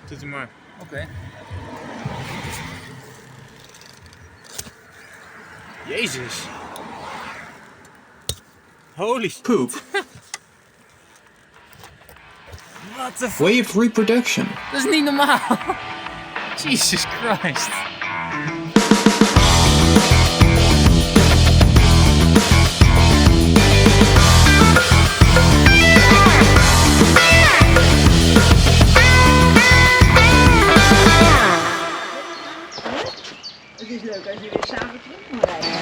Doet u maar. Oké. Jezus. Holy Poop. What the f... Way of reproduction. Dat is niet normaal. Jesus Christ. Het is leuk als je weer samen terug kan rijden.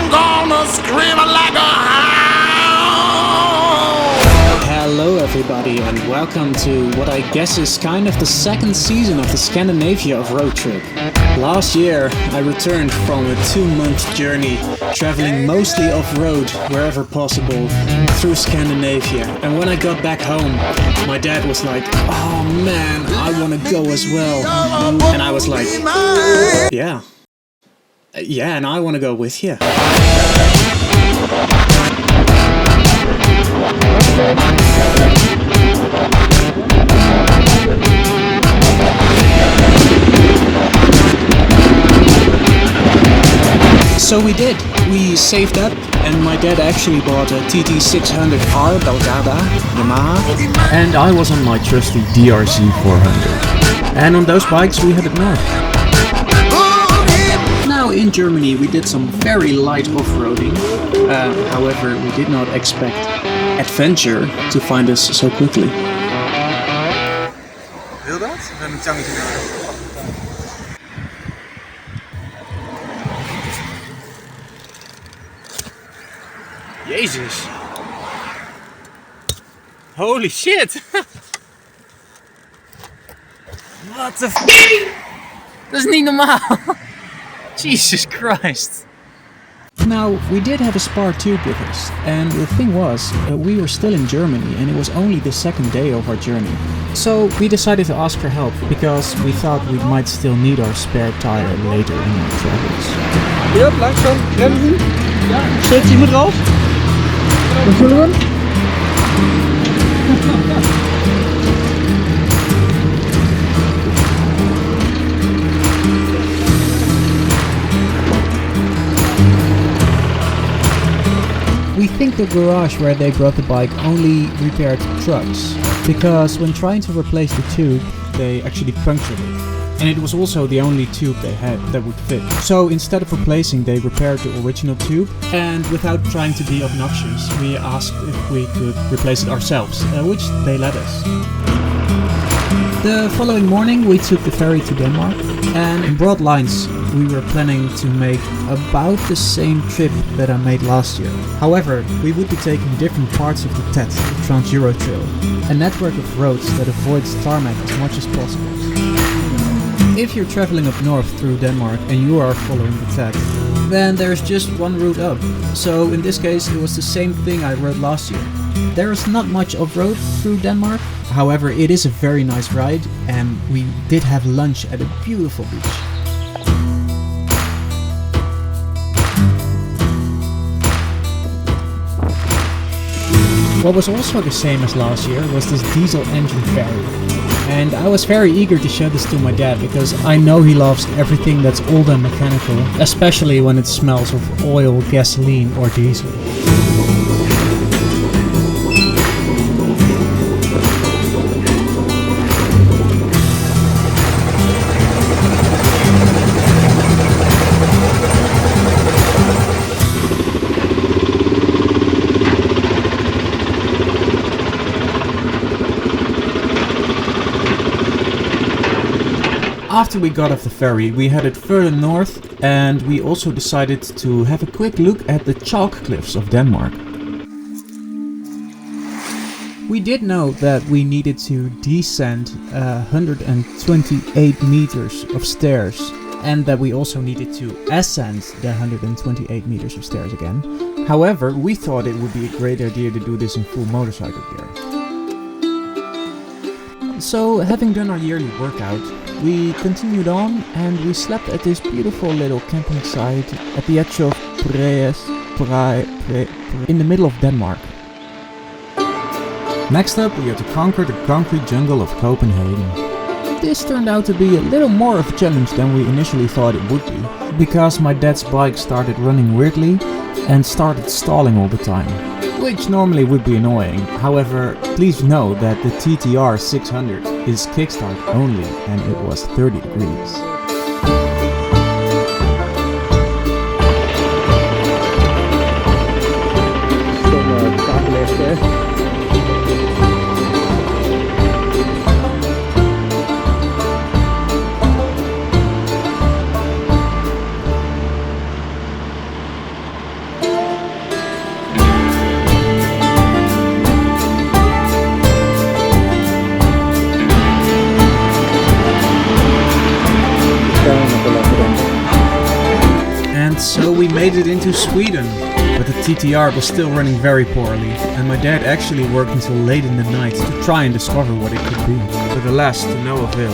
I'm gonna scream like a hound. Hello everybody and welcome to what I guess is kind of the second season of the Scandinavia of road trip. Last year I returned from a 2-month journey, traveling mostly off-road wherever possible through Scandinavia. And when I got back home, my dad was like, "Oh man, I want to go as well." And I was like, yeah, and I want to go with you. So we did. We saved up and my dad actually bought a TT 600R Delgada Yamaha. And I was on my trusty DRC 400. And on those bikes we headed north. Now in Germany we did some very light off-roading. However, we did not expect adventure to find us so quickly. Wil dat? We hebben een tangetje nodig. Jezus. Holy shit. What the f... Dat is niet normaal. Jesus Christ. Now, we did have a spare tube with us, and the thing was, we were still in Germany and it was only the second day of our journey. So we decided to ask for help, because we thought we might still need our spare tire later in our travels. Ja, langzaam. Remmen. Ja, safety moet eraf. Dan vullen we hem. We think the garage where they brought the bike only repaired trucks, because when trying to replace the tube, they actually punctured it. And it was also the only tube they had that would fit. So instead of replacing, they repaired the original tube, and without trying to be obnoxious, we asked if we could replace it ourselves, which they let us. The following morning we took the ferry to Denmark, and in broad lines we were planning to make about the same trip that I made last year. However, we would be taking different parts of the TET, the Trans-Euro Trail, a network of roads that avoids tarmac as much as possible. If you're traveling up north through Denmark and you are following the TET, then there's just one route up. So in this case it was the same thing I rode last year. There is not much off-road through Denmark, however it is a very nice ride and we did have lunch at a beautiful beach. What was also the same as last year was this diesel engine ferry. And I was very eager to show this to my dad because I know he loves everything that's old and mechanical, especially when it smells of oil, gasoline or diesel. After we got off the ferry, we headed further north and we also decided to have a quick look at the chalk cliffs of Denmark. We did know that we needed to descend 128 meters of stairs and that we also needed to ascend the 128 meters of stairs again. However, we thought it would be a great idea to do this in full motorcycle gear. So, having done our yearly workout, we continued on and we slept at this beautiful little camping site at the edge of in the middle of Denmark. Next up, we had to conquer the concrete jungle of Copenhagen. This turned out to be a little more of a challenge than we initially thought it would be, because my dad's bike started running weirdly and started stalling all the time, which normally would be annoying. However, please note that the TTR 600 is kickstart only and it was 30 degrees. So we made it into Sweden, but the TTR was still running very poorly, and my dad actually worked until late in the night to try and discover what it could be, but alas, to no avail.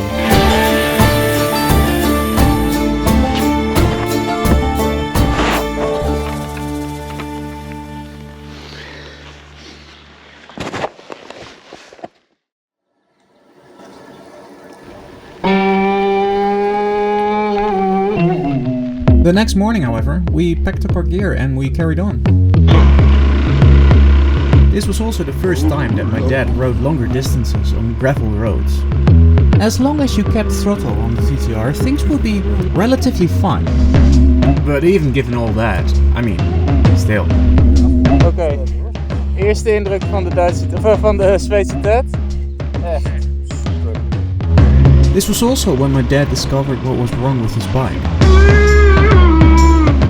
The next morning, however, we packed up our gear and we carried on. This was also the first time that my dad rode longer distances on gravel roads. As long as you kept throttle on the TTR, things would be relatively fine. But even given all that, I mean, still. Oké, eerste indruk van de Zweedse TET. Echt super. This was also when my dad discovered what was wrong with his bike.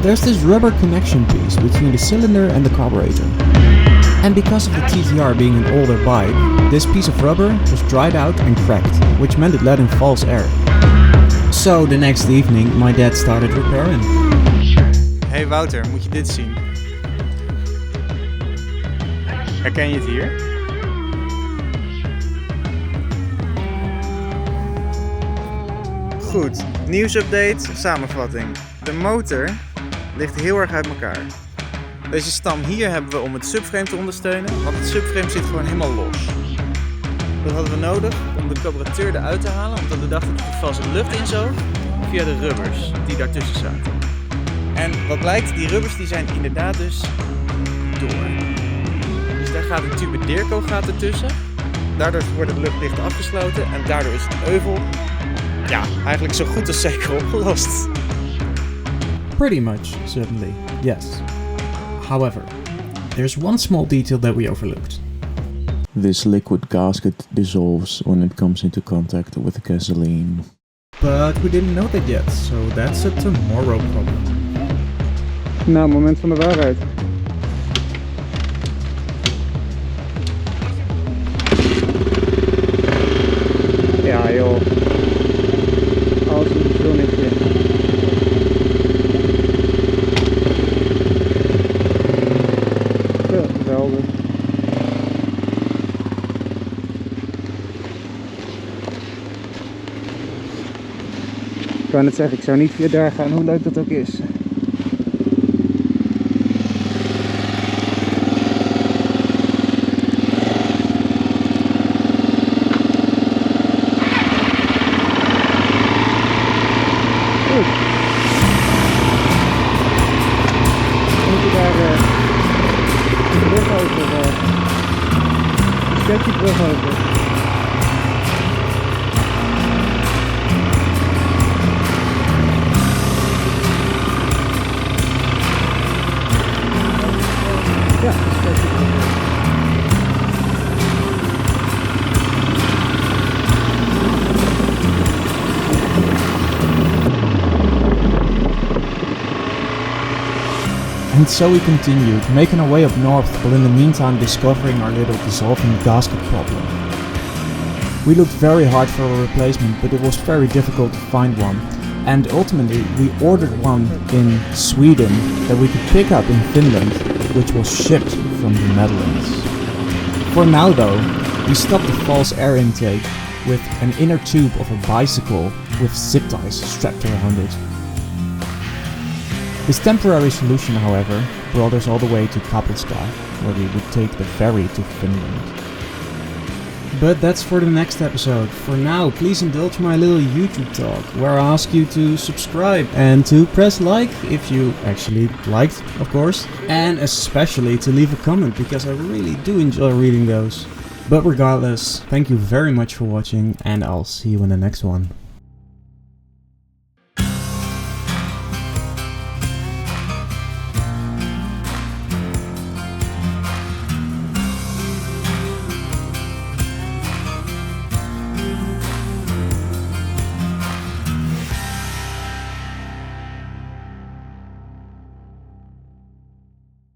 There's this rubber connection piece between the cylinder and the carburetor. And because of the TTR being an older bike, this piece of rubber was dried out and cracked, which meant it let in false air. So the next evening my dad started repairing. Hey Wouter, moet je dit zien? Herken je het hier? Goed, nieuwsupdate, samenvatting. De motor ligt heel erg uit elkaar. Deze stam hier hebben we om het subframe te ondersteunen, want het subframe zit gewoon helemaal los. Dat hadden we nodig om de carburateur eruit te halen, omdat we dachten dat er valse lucht in zoog via de rubbers die daartussen zaten. En wat blijkt, die rubbers die zijn inderdaad dus door. Dus daar gaat een tube Deerco ertussen. Daardoor wordt de luchtdicht afgesloten en daardoor is het euvel eigenlijk zo goed als zeker opgelost. Pretty much, certainly, yes. However, there's one small detail that we overlooked. This liquid gasket dissolves when it comes into contact with gasoline. But we didn't know that yet, so that's a tomorrow problem. Nou, moment van de waarheid. Ja joh. Als een zonnetje. Geweldig. Ik wou net zeggen, ik zou niet via daar gaan, hoe leuk dat ook is. Zet die brug over. Ja, zet die brug over. And so we continued, making our way up north, while in the meantime discovering our little dissolving gasket problem. We looked very hard for a replacement, but it was very difficult to find one, And ultimately we ordered one in Sweden that we could pick up in Finland, which was shipped from the Netherlands. For now though, we stopped the false air intake with an inner tube of a bicycle with zip ties strapped around it. This temporary solution, however, brought us all the way to Kapellskär, where we would take the ferry to Finland. But that's for the next episode. For now, please indulge my little YouTube talk, where I ask you to subscribe and to press like if you actually liked, of course, and especially to leave a comment, because I really do enjoy reading those. But regardless, thank you very much for watching, and I'll see you in the next one.